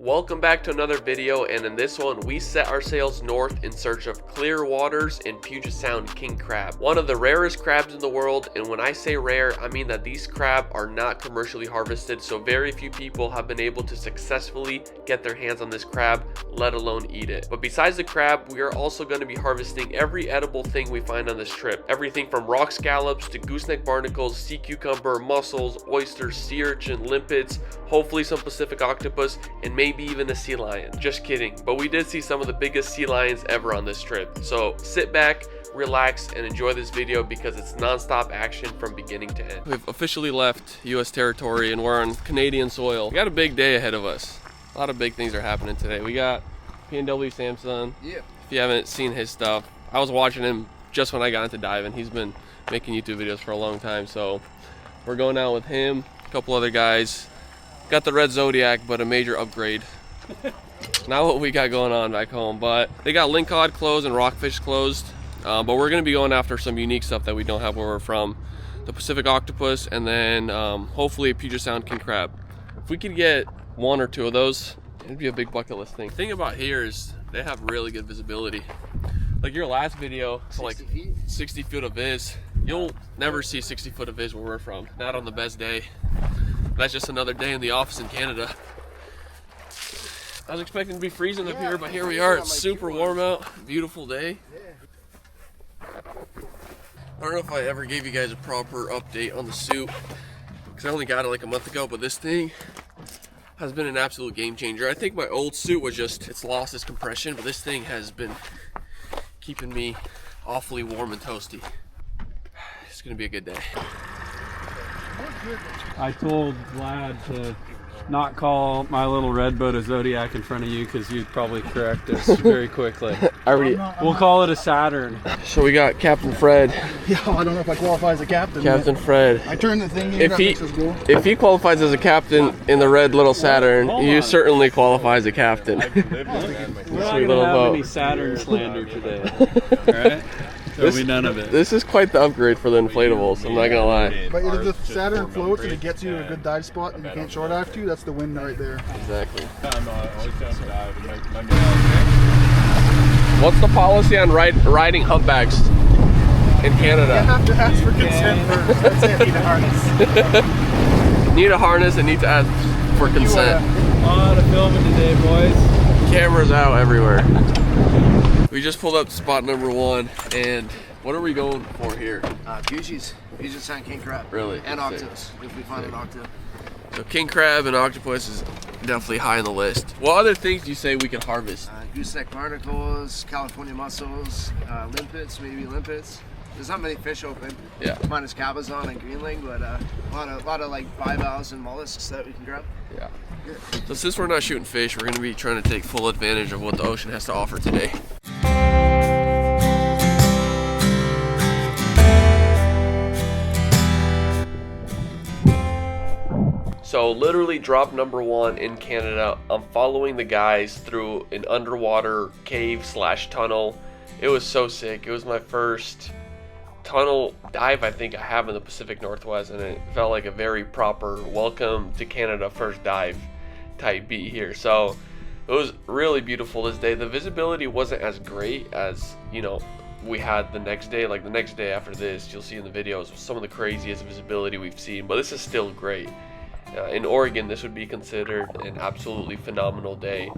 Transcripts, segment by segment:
Welcome back to another video, and in this one we set our sails north in search of clear waters in Puget Sound King Crab, one of the rarest crabs in the world. And when I say rare, I mean that these crab are not commercially harvested, so very few people have been able to successfully get their hands on this crab, let alone eat it. But besides the crab, we are also going to be harvesting every edible thing we find on this trip, everything from rock scallops to gooseneck barnacles, sea cucumber, mussels, oysters, sea urchin, limpets, hopefully some Pacific octopus, and maybe even a sea lion. Just kidding, but we did see some of the biggest sea lions ever on this trip. So sit back, relax, and enjoy this video because it's non-stop action from beginning to end. We've officially left US territory and we're on Canadian soil. We got a big day ahead of us. A lot of big things are happening today. We got PNW Samson. Yeah. If you haven't seen his stuff, I was watching him just when I got into diving. He's been making YouTube videos for a long time, so we're going out with him, a couple other guys. Got the red Zodiac, but a major upgrade. Not what we got going on back home, but they got lingcod closed and rockfish closed. But we're gonna be going after some unique stuff that we don't have where we're from. The Pacific octopus, and then hopefully a Puget Sound King Crab. If we could get one or two of those, it'd be a big bucket list thing. The thing about here is they have really good visibility. Like your last video, so like 60 feet of viz. You'll never see 60 foot of viz where we're from. Not on the best day. That's just another day in the office in Canada. I was expecting to be freezing up here, but here we are. It's super warm out. Beautiful day. I don't know if I ever gave you guys a proper update on the suit, because I only got it like a month ago, but this thing has been an absolute game changer. I think my old suit was just, it's lost its compression, but this thing has been keeping me awfully warm and toasty. It's gonna be a good day. I told Vlad to not call my little red boat a Zodiac in front of you because you'd probably correct us very quickly. We'll call it a Saturn. So we got Captain Fred. Yeah, I don't know if I qualify as a captain. Captain Fred. I turned the thing in. If he qualifies as a captain in the red little Saturn, you certainly qualify as a captain. We're not going to have any Saturn slander today. Alright? There'll be none of it. This is quite the upgrade for the inflatables, I'm not gonna lie. But if the Saturn floats and it gets you to a good dive spot and you can't short dive to, that's the win right there. Exactly. What's the policy on riding humpbacks in Canada? You have to ask for consent first. That's it. Need a harness. Need a harness and need to ask for consent. A lot of filming today, boys. Cameras out everywhere. We just pulled up to spot number one, and what are we going for here? Puget Sound King Crab. Really? And Octopus, if we find an octopus. So King Crab and Octopus is definitely high on the list. What other things do you say we can harvest? Gooseneck barnacles, California mussels, limpets, maybe limpets. There's not many fish open. Yeah. Minus cabezon and greenling, but a lot of like bivalves and mollusks that we can grab. Yeah. So since we're not shooting fish, we're going to be trying to take full advantage of what the ocean has to offer today. So literally drop number one in Canada. I'm following the guys through an underwater cave / tunnel. It was so sick. It was my first tunnel dive I think I have in the Pacific Northwest, and it felt like a very proper welcome to Canada first dive type beat here. So it was really beautiful this day. The visibility wasn't as great as, you know, we had the next day. Like the next day after this, you'll see in the videos some of the craziest visibility we've seen, but this is still great. In Oregon, this would be considered an absolutely phenomenal day.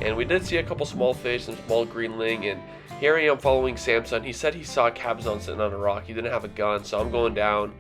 And we did see a couple small fish, some small greenling, and here I am following Samson. He said he saw a cabezon sitting on a rock. He didn't have a gun, so I'm going down,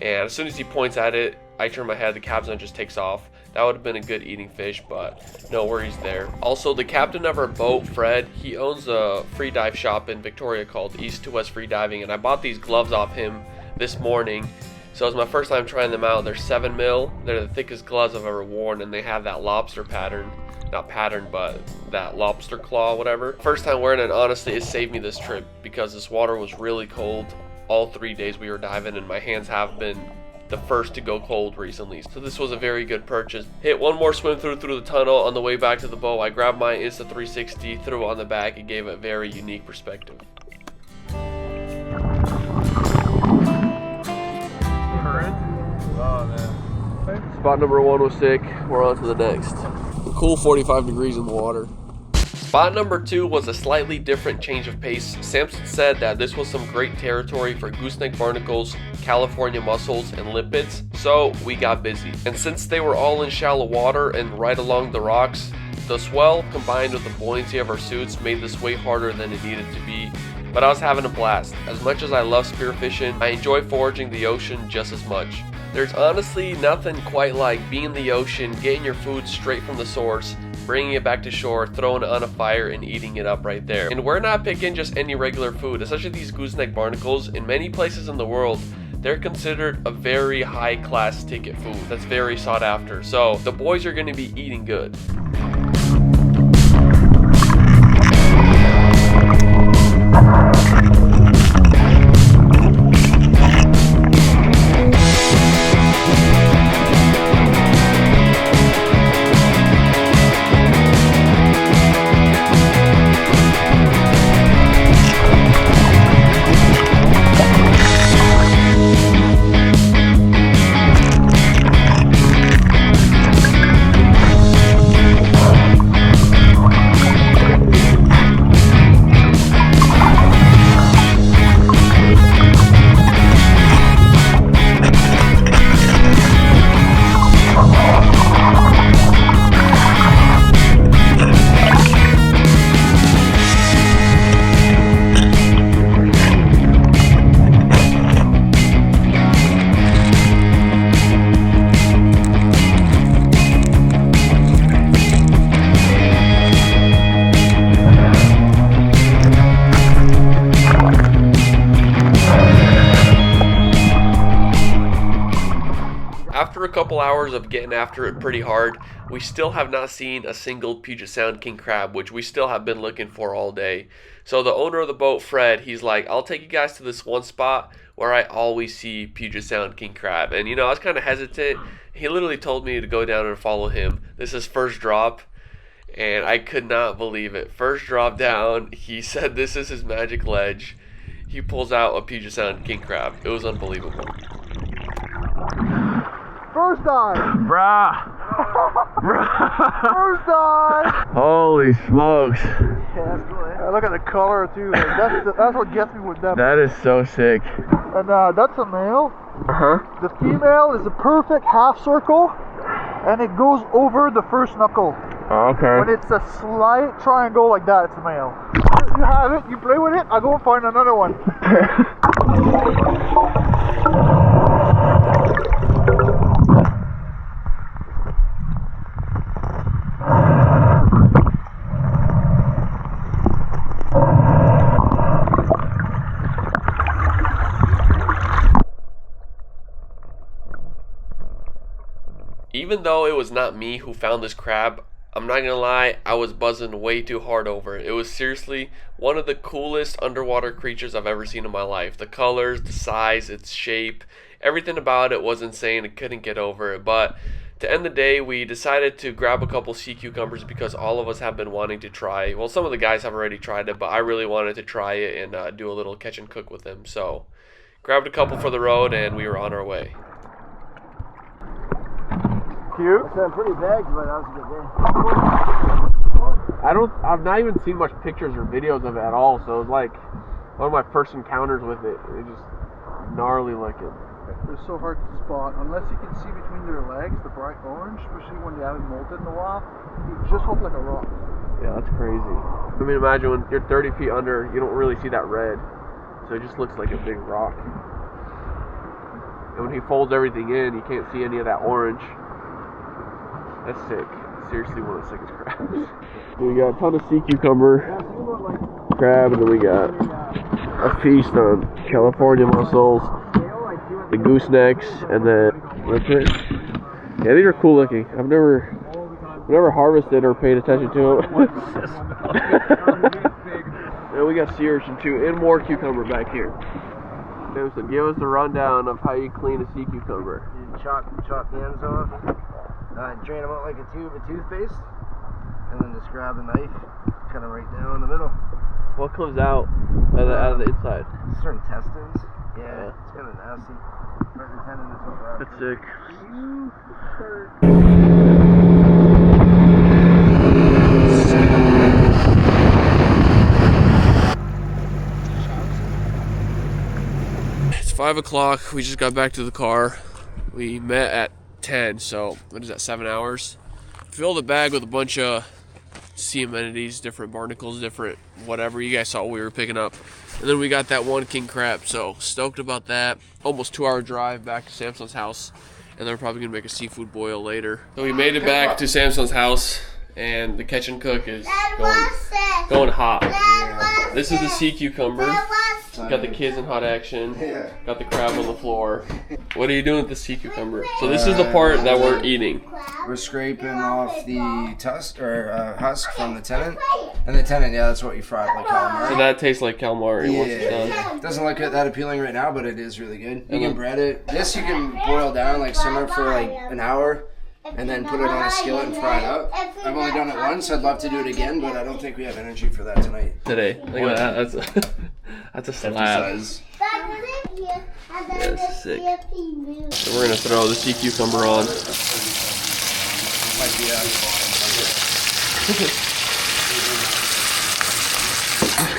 and as soon as he points at it, I turn my head, the cabezon just takes off. That would have been a good eating fish, but no worries there. Also, the captain of our boat, Fred, he owns a free dive shop in Victoria called East to West Free Diving, and I bought these gloves off him this morning. So it was my first time trying them out. They're 7 mil. They're the thickest gloves I've ever worn, and they have that lobster pattern. Not pattern, but that lobster claw, whatever. First time wearing it, honestly, it saved me this trip because this water was really cold all 3 days we were diving, and my hands have been the first to go cold recently. So this was a very good purchase. Hit one more swim through the tunnel. On the way back to the boat, I grabbed my Insta360, threw it on the back. It gave a very unique perspective. Spot number one was sick. We're on to the next. cool 45 degrees in the water. Spot number 2 was a slightly different change of pace. Samson said that this was some great territory for gooseneck barnacles, California mussels, and limpets, so we got busy. And since they were all in shallow water and right along the rocks, the swell combined with the buoyancy of our suits made this way harder than it needed to be. But I was having a blast. As much as I love spearfishing, I enjoy foraging the ocean just as much. There's honestly nothing quite like being in the ocean, getting your food straight from the source, bringing it back to shore, throwing it on a fire, and eating it up right there. And we're not picking just any regular food, especially these gooseneck barnacles. In many places in the world, they're considered a very high class ticket food that's very sought after. So the boys are going to be eating good. After a couple hours of getting after it pretty hard, we still have not seen a single Puget Sound king crab, which we still have been looking for all day. So the owner of the boat, Fred, he's like, I'll take you guys to this one spot where I always see Puget Sound king crab. And you know, I was kind of hesitant. He literally told me to go down and follow him. This is first drop, and I could not believe it. First drop down, he said this is his magic ledge. He pulls out a Puget Sound king crab. It was unbelievable. First dive! Bruh! First dive! Holy smokes. Yeah, that's cool, eh? Look at the color too. Like, that's what gets me with them. That is so sick. And that's a male. Uh-huh. The female is a perfect half circle, and it goes over the first knuckle. Oh, okay. When it's a slight triangle like that, it's a male. You have it, you play with it, I go and find another one. Even though it was not me who found this crab, I'm not gonna lie, I was buzzing way too hard over it. It was seriously one of the coolest underwater creatures I've ever seen in my life. The colors, the size, its shape, everything about it was insane. I couldn't get over it. But to end the day, we decided to grab a couple sea cucumbers because all of us have been wanting to try. Well, some of the guys have already tried it, but I really wanted to try it and do a little catch and cook with them. So grabbed a couple for the road and we were on our way. Cute. It's pretty big, but that was a good day. I've not even seen much pictures or videos of it at all, so it was like one of my first encounters with it. It just gnarly looking. They're so hard to spot unless you can see between their legs, the bright orange, especially when they haven't molted in a while. You just look like a rock. Yeah, that's crazy. I mean, imagine when you're 30 feet under, you don't really see that red, so it just looks like a big rock. And when he folds everything in, you can't see any of that orange. That's sick. Seriously, one of the sickest crabs. We got a ton of sea cucumber crab, and then we got a feast on California mussels, the goosenecks, and then limpets. Yeah, these are cool looking. I've never harvested or paid attention to them. And we got sea urchin too, and more cucumber back here. So give us the rundown of how you clean a sea cucumber. You chop the ends off. Drain them out like a tube of toothpaste, and then just grab the knife, kind of right down in the middle. What comes out of the inside? Certain intestines. Yeah, it's kind of nasty. Right in the tendon is what we're after. That's sick. 5 o'clock. We just got back to the car. We met at 10, so what is that, 7 hours? Filled the bag with a bunch of sea amenities, different barnacles, different whatever. You guys saw what we were picking up. And then we got that one king crab, so stoked about that. Almost 2-hour drive back to Samson's house, and then we're probably gonna make a seafood boil later. So we made it back to Samson's house, and the catch and cook is going hot. Yeah. This is the sea cucumber. Got the kids in hot action. Got the crab on the floor. What are you doing with the sea cucumber? So this is the part that we're eating. We're scraping off the tusk or husk from the tenant. And the tenant, yeah, that's what you fried like calamari. So that tastes like calamari once it's done. Yeah. Doesn't look that appealing right now, but it is really good. You can bread it. This you can boil down, like simmer for like an hour, and then put it on a skillet and fry it up. I've only done it once. I'd love to do it again, but I don't think we have energy for that tonight. Today. Look at that. That's a slab. That's sick. So we're gonna throw the sea cucumber on. Might be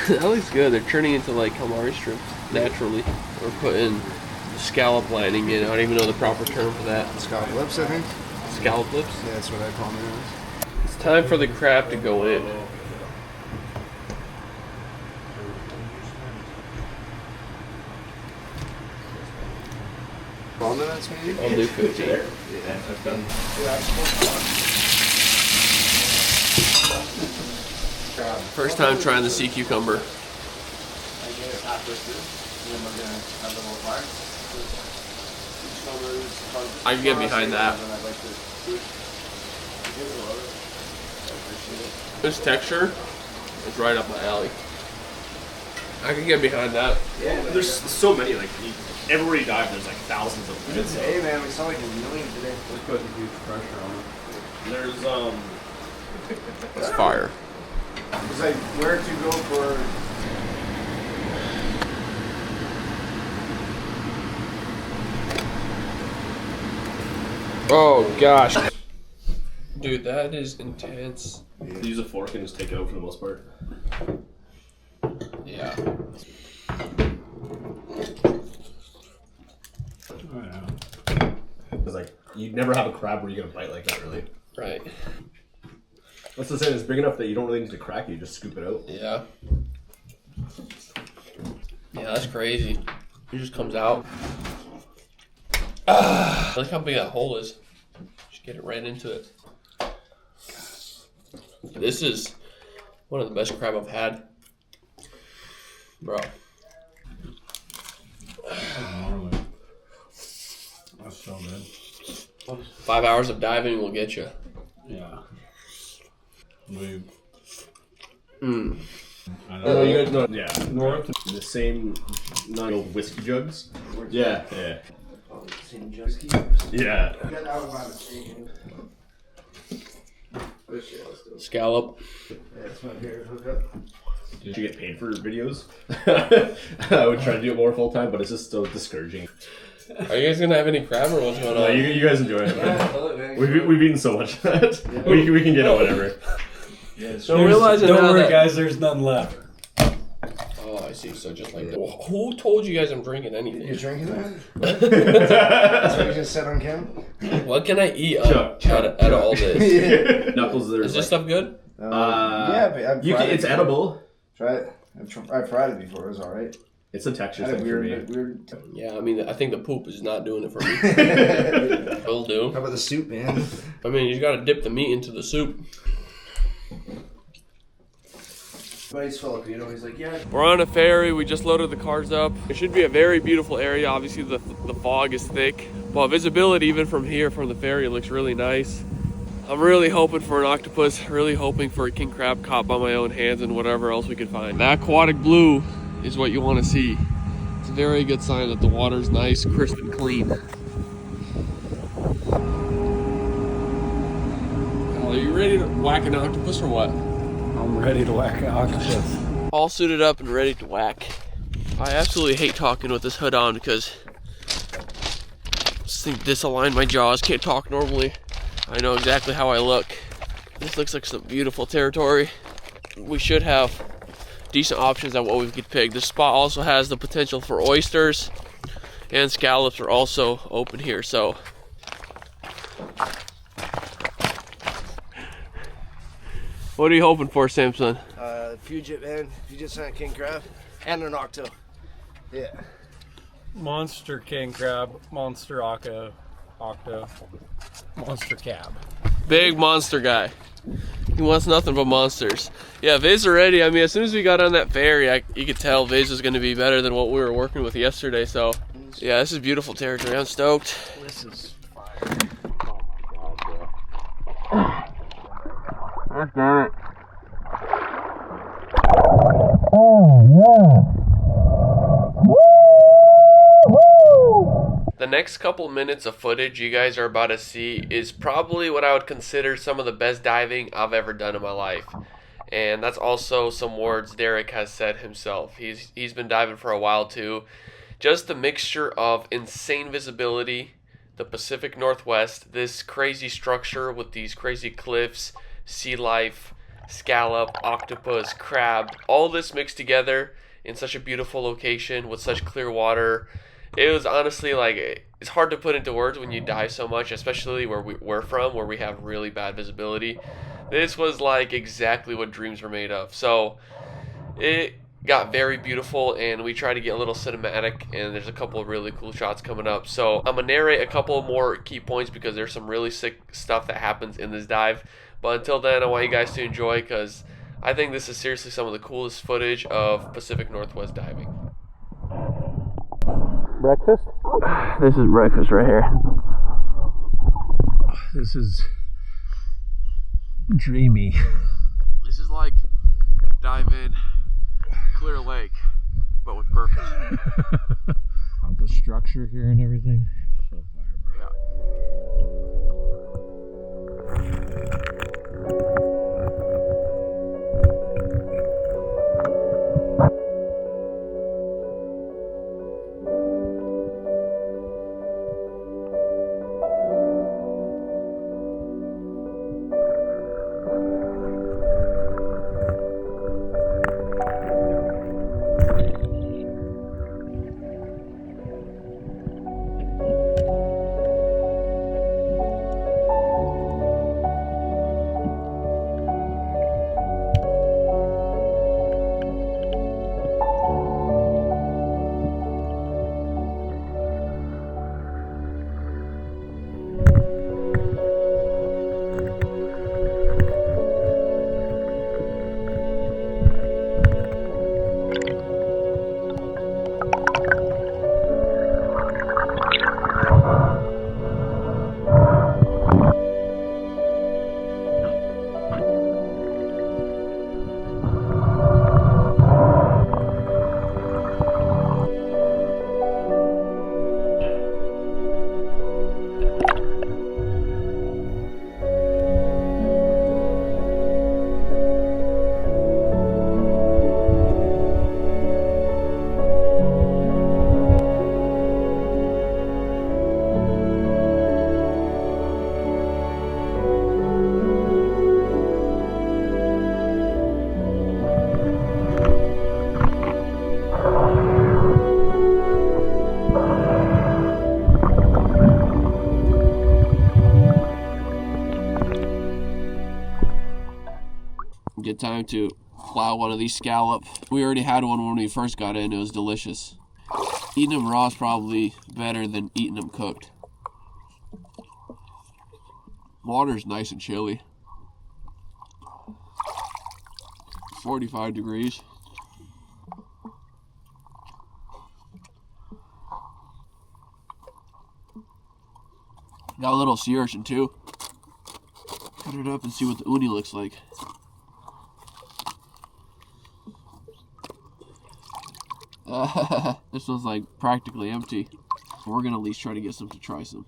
That looks good. They're turning into like calamari strips naturally. We're putting scallop lining in. I don't even know the proper term for that. scallop lips, I think. Scallop lips? Yeah, that's what I call them. It's time for the crab to go in. 12 minutes maybe? I'll do 15. First time trying the sea cucumber. I can get behind that. This texture is right up my alley. I can get behind that. Yeah, there's so many, like, everywhere you dive, there's like thousands of them. So. Hey man, we saw like a million today. We're putting huge pressure on it. There's, It's fire. It's like where to go for. Oh gosh. Dude, that is intense. use a fork and just take it out for the most part. Yeah. Because like you never have a crab where you're gonna bite like that, really. Right. That's the same. It's big enough that you don't really need to crack it. You just scoop it out. Yeah. Yeah, that's crazy. It just comes out. I like how big that hole is. Just get it right into it. This is one of the best crab I've had. Bro. That's so good. 5 hours of diving will get you. Yeah. We. I know you guys know. Yeah, north the same old whiskey jugs. Yeah, yeah. Yeah. Scallop. Did you get paid for videos? I would try to do it more full time, but it's just so discouraging. Are you guys gonna have any crab or what's going on? You guys enjoy it. Man. We've eaten so much that we can get it whatever. Yeah, So realizing don't now worry, that, guys. There's none left. Oh, I see. So just like that. Who told you guys I'm drinking anything? You're drinking that? That's what you just said on camera? What can I eat out of all this? Knuckles. Is this stuff good? Yeah, but I've tried it's it. edible. Try it. I've tried it before. It was alright. It's a texture Had a thing for me. weird. Yeah, I mean, I think the poop is not doing it for me. Will do. How about the soup, man? I mean, you gotta dip the meat into the soup. Buddy's Filipino. He's like, yeah. We're on a ferry. We just loaded the cars up. It should be a very beautiful area. Obviously, the fog is thick, but visibility even from here, from the ferry, looks really nice. I'm really hoping for an octopus. Really hoping for a king crab caught by my own hands and whatever else we can find. That aquatic blue is what you want to see. It's a very good sign that the water's nice, crisp, and clean. Are you ready to whack an octopus or what? I'm ready to whack an octopus. All suited up and ready to whack. I absolutely hate talking with this hood on because this thing disaligned my jaws. Can't talk normally. I know exactly how I look. This looks like some beautiful territory. We should have decent options at what we could pick. This spot also has the potential for oysters. and scallops are also open here. So what are you hoping for, Samson? Puget Sound King Crab, and an octo. Yeah. Monster king crab, monster octo, monster cab. Big monster guy. He wants nothing but monsters. Yeah, Viz already. I mean, as soon as we got on that ferry, you could tell Viz was going to be better than what we were working with yesterday. So, yeah, this is beautiful territory. I'm stoked. This is fire. God damn it. The next couple minutes of footage you guys are about to see is probably what I would consider some of the best diving I've ever done in my life. And that's also some words Derek has said himself. He's been diving for a while too. Just the mixture of insane visibility, the Pacific Northwest, this crazy structure with these crazy cliffs, sea life, scallop, octopus, crab, all this mixed together in such a beautiful location with such clear water. It was honestly like, it's hard to put into words when you dive so much, especially where we're from, where we have really bad visibility. This was like exactly what dreams were made of. So it got very beautiful, and we tried to get a little cinematic, and there's a couple of really cool shots coming up. So I'm gonna narrate a couple more key points because there's some really sick stuff that happens in this dive. But until then, I want you guys to enjoy, because I think this is seriously some of the coolest footage of Pacific Northwest diving. Breakfast? This is breakfast right here. This is dreamy. This is like diving Clear Lake, but with purpose. The structure here and everything. So fire, bro. Good time to plow one of these scallop. We already had one when we first got in. It was delicious. Eating them raw is probably better than eating them cooked. Water's nice and chilly. 45 degrees. Got a little sea urchin too. Cut it up and see what the uni looks like. This one's like practically empty. We're gonna at least try to get some to try some.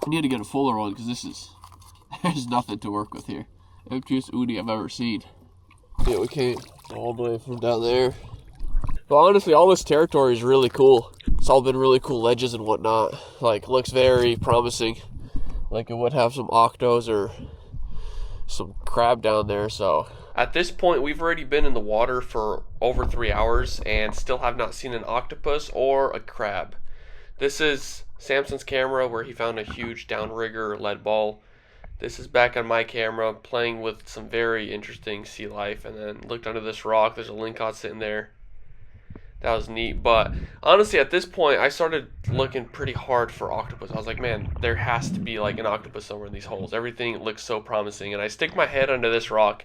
I need to get a fuller one because there's nothing to work with here. Emptiest uni I've ever seen. Yeah, we came all the way from down there. But honestly, all this territory is really cool. It's all been really cool ledges and whatnot. Like, looks very promising. Like it would have some octos or some crab down there. So At this point, we've already been in the water for over 3 hours and still have not seen an octopus or a crab. This is Samson's camera where he found a huge downrigger lead ball. This is back on my camera playing with some very interesting sea life, and then looked under this rock. There's a lingcod sitting there. That was neat. But honestly, at this point, I started looking pretty hard for octopus. I was like, man, there has to be like an octopus somewhere in these holes. Everything looks so promising. And I stick my head under this rock,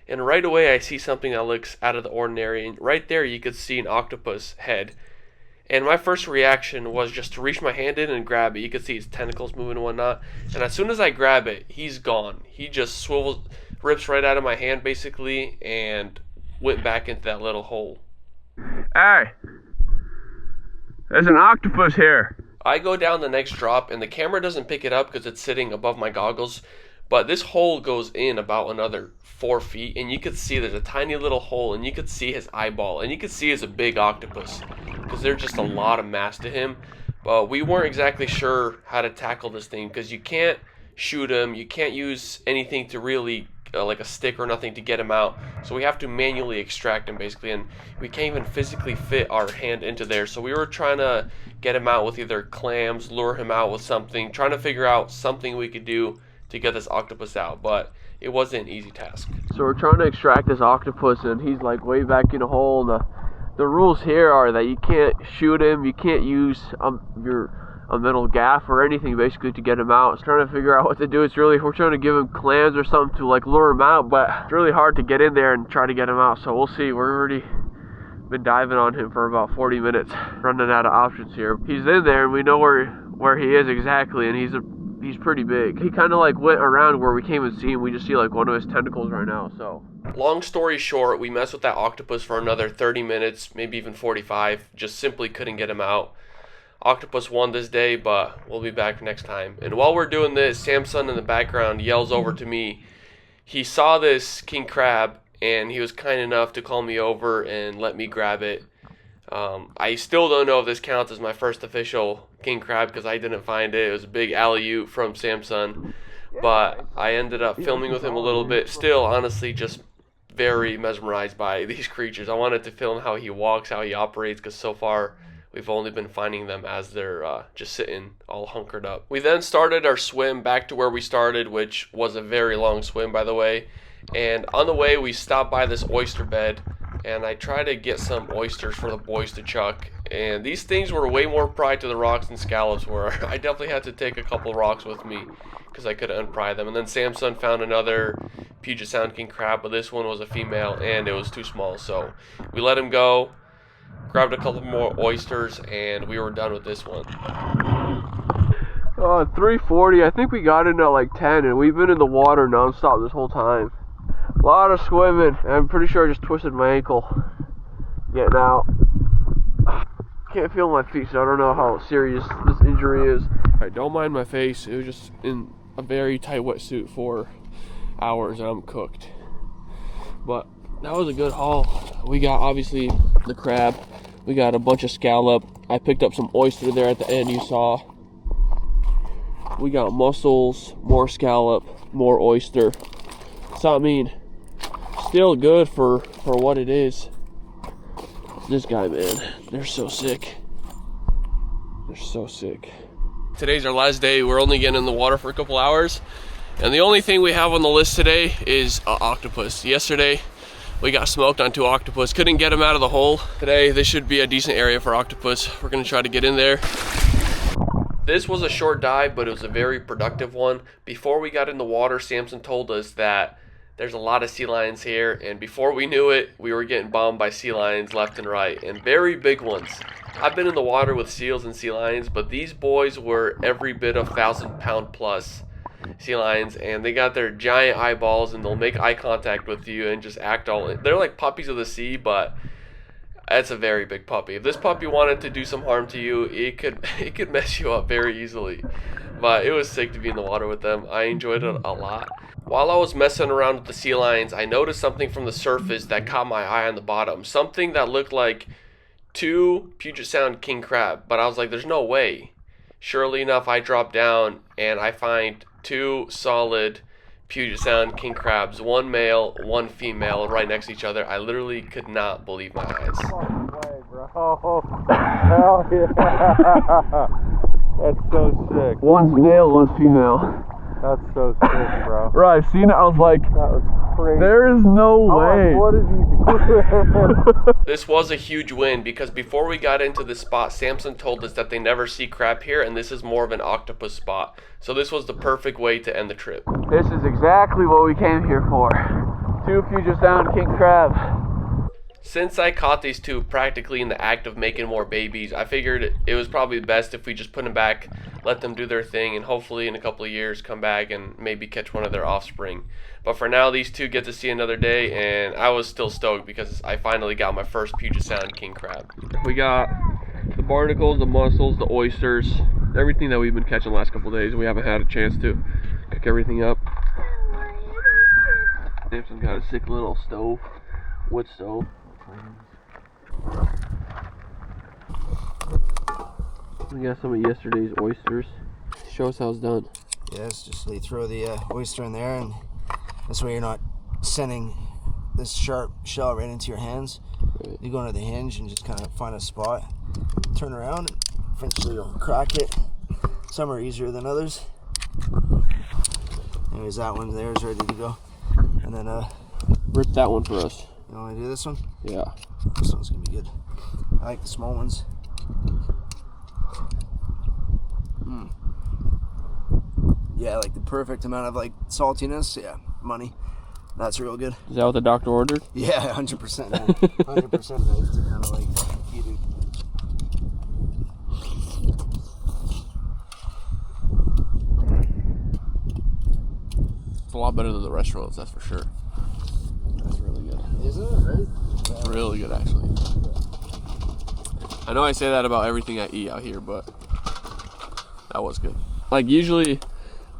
and right away I see something that looks out of the ordinary. And right there you could see an octopus head. And my first reaction was just to reach my hand in and grab it. You could see his tentacles moving and whatnot. And as soon as I grab it, he's gone. He just swivels, rips right out of my hand basically, and went back into that little hole. Hey, there's an octopus here. I go down the next drop, and the camera doesn't pick it up because it's sitting above my goggles. But this hole goes in about another 4 feet, and you could see there's a tiny little hole, and you could see his eyeball, and you could see it's a big octopus because there's just a lot of mass to him. But we weren't exactly sure how to tackle this thing because you can't shoot him, you can't use anything to really like a stick or nothing to get him out, so we have to manually extract him basically, and we can't even physically fit our hand into there. So we were trying to get him out with either clams, lure him out with something, trying to figure out something we could do to get this octopus out, but it wasn't an easy task. So we're trying to extract this octopus, and he's like way back in a hole. The rules here are that you can't shoot him, you can't use a metal gaff or anything basically to get him out. It's trying to figure out what to do. It's really, we're trying to give him clams or something to like lure him out, but it's really hard to get in there and try to get him out. So we'll see. We're already been diving on him for about 40 minutes, running out of options here. He's in there and we know where he is exactly, and he's pretty big. He kind of like went around where we can't even see him. We just see like one of his tentacles right now. So long story short, we messed with that octopus for another 30 minutes, maybe even 45. Just simply couldn't get him out. Octopus won this day, but we'll be back next time. And while we're doing this, Samson in the background yells over to me. He saw this king crab, and he was kind enough to call me over and let me grab it. I still don't know if this counts as my first official king crab because I didn't find it. It was a big alley-oop from Samson, but I ended up filming with him a little bit. Still, honestly, just very mesmerized by these creatures. I wanted to film how he walks, how he operates, because so far we've only been finding them as they're just sitting all hunkered up. We then started our swim back to where we started, which was a very long swim, by the way. And on the way, we stopped by this oyster bed, and I tried to get some oysters for the boys to chuck. And these things were way more pried to the rocks than scallops were. I definitely had to take a couple rocks with me because I couldn't unpry them. And then Samson found another Puget Sound King Crab, but this one was a female, and it was too small. So we let him go. Grabbed a couple more oysters, and we were done with this one. 3:40. I think we got in at like 10, and we've been in the water nonstop this whole time. A lot of swimming. I'm pretty sure I just twisted my ankle getting out. Can't feel my feet, so I don't know how serious this injury is. Alright, don't mind my face. It was just in a very tight wetsuit for hours, and I'm cooked. But that was a good haul. We got obviously the crab. We got a bunch of scallop. I picked up some oyster there at the end you saw. We got mussels, more scallop, more oyster. So I mean, still good for what it is. This guy, man, they're so sick. They're so sick. Today's our last day. We're only getting in the water for a couple hours. And the only thing we have on the list today is octopus. Yesterday, we got smoked on 2 octopus. Couldn't get them out of the hole. Today, this should be a decent area for octopus. We're gonna try to get in there. This was a short dive, but it was a very productive one. Before we got in the water, Samson told us that there's a lot of sea lions here, and before we knew it, we were getting bombed by sea lions left and right, and very big ones. I've been in the water with seals and sea lions, but these boys were every bit of 1,000-pound plus sea lions, and they got their giant eyeballs, and they'll make eye contact with you and just act all in. They're like puppies of the sea, but that's a very big puppy. If this puppy wanted to do some harm to you, it could mess you up very easily. But it was sick to be in the water with them. I enjoyed it a lot. While I was messing around with the sea lions, I noticed something from the surface that caught my eye on the bottom. Something that looked like 2 Puget Sound King Crab, but I was like, there's no way. Surely enough, I drop down and I find 2 solid Puget Sound king crabs, one male, one female, right next to each other. I literally could not believe my eyes. Way, bro. Hell yeah. That's so sick. One's male, one's female. That's so sick, bro. Right, I've seen it. I was like, That was crazy. there is no way. What is he doing? This was a huge win because before we got into this spot, Samson told us that they never see crab here, and this is more of an octopus spot. So this was the perfect way to end the trip. This is exactly what we came here for. 2 Puget Sound king crab. Since I caught these two practically in the act of making more babies, I figured it was probably best if we just put them back, let them do their thing, and hopefully in a couple of years come back and maybe catch one of their offspring. But for now, these two get to see another day, and I was still stoked because I finally got my first Puget Sound king crab. We got the barnacles, the mussels, the oysters, everything that we've been catching the last couple of days. We haven't had a chance to cook everything up. Samson's got a sick little stove, wood stove. We got some of yesterday's oysters. Show us how it's done. Yes, just you throw the oyster in there, and this way you're not sending this sharp shell right into your hands. Right. You go under the hinge and just kind of find a spot, turn around, and eventually you'll crack it. Some are easier than others. Anyways, that one there is ready to go. And then Rip that one for us. you want to do this one? Yeah. This one's gonna be good. I like the small ones. Yeah, like the perfect amount of like saltiness. Yeah, money. That's real good. Is that what the doctor ordered? Yeah, 100%. 100% nice to kind of like eating. It's a lot better than the restaurants, that's for sure. That's really good. Isn't it, right? It's really good, actually. I know I say that about everything I eat out here, but that was good. Like, usually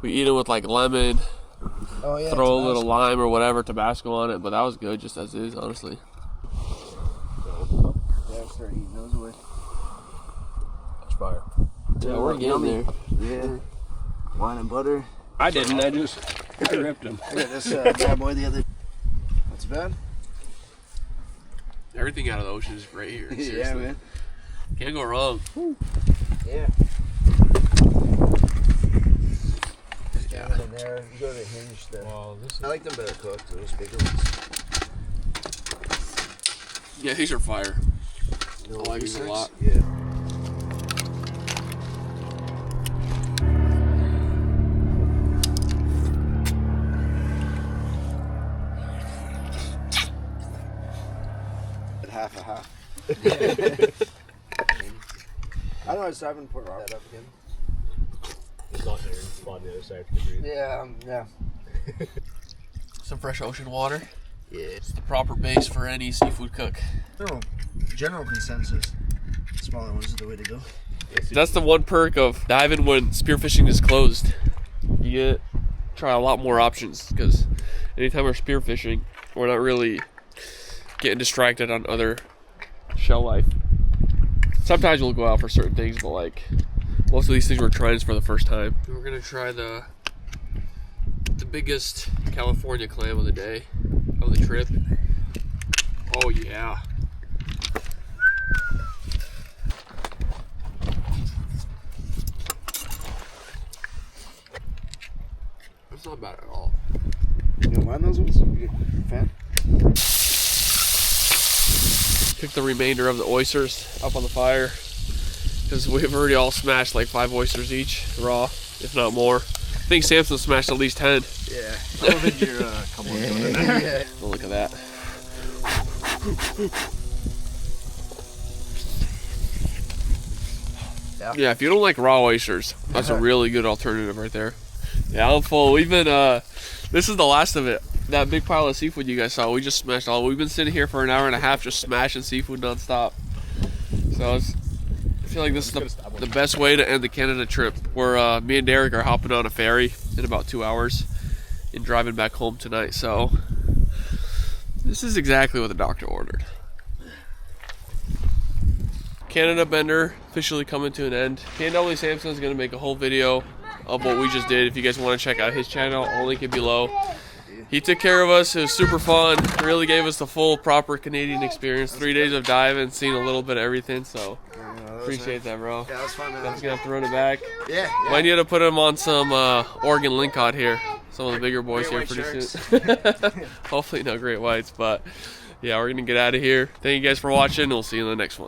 we eat it with like lemon, Oh yeah. throw a little lime or whatever, Tabasco on it, but that was good just as is, honestly. Yeah, start eating those away. It's fire. Yeah, we're getting there. Yeah. Wine and butter. I didn't. I ripped them. I got this bad boy the other. That's bad. Everything out of the ocean is great here. Seriously. Yeah, man. Can't go wrong. Yeah. In there, you go to the hinge. I like them better cooked. Those bigger ones. Yeah, these are fire. I like these a lot. Yeah. Half a half. I don't know. So I haven't put that up again. It's not there. It's on the other side of the breeze. Yeah. Yeah. Some fresh ocean water. Yeah. It's the proper base for any seafood cook. General consensus. Smaller ones is the way to go. That's the one perk of diving when spearfishing is closed. You try a lot more options because anytime we're spearfishing, we're not really getting distracted on other shell life. Sometimes we'll go out for certain things, but like most of these things we're trying is for the first time. We're gonna try the biggest California clam of the day, of the trip. Oh yeah. That's not bad at all. You don't mind those ones? You a fan? Pick the remainder of the oysters up on the fire because we've already all smashed like 5 oysters each, raw, if not more. I think Samson smashed at least 10. Yeah. I don't think you're a couple of doing that. Yeah. Oh, look at that. Yeah, if you don't like raw oysters, that's a really good alternative right there. Yeah, I'm full. We've been, this is the last of it. That big pile of seafood you guys saw, we just smashed all. We've been sitting here for an hour and a half just smashing seafood nonstop. So I feel like this is the best way to end the Canada trip. Where me and Derek are hopping on a ferry in about 2 hours and driving back home tonight. So this is exactly what the doctor ordered. Canada Bender officially coming to an end. K&W Samson is going to make a whole video of what we just did. If you guys want to check out his channel, I'll link it below. He took care of us. It was super fun. Really gave us the full, proper Canadian experience. 3 days of diving, seeing a little bit of everything. So appreciate that, bro. Yeah, that was fun, man. Definitely gonna have to run it back. Yeah. Might need to put him on some Oregon lingcod here. Some of the bigger boys here pretty soon. Hopefully no great whites, but yeah, we're gonna get out of here. Thank you guys for watching. We'll see you in the next one.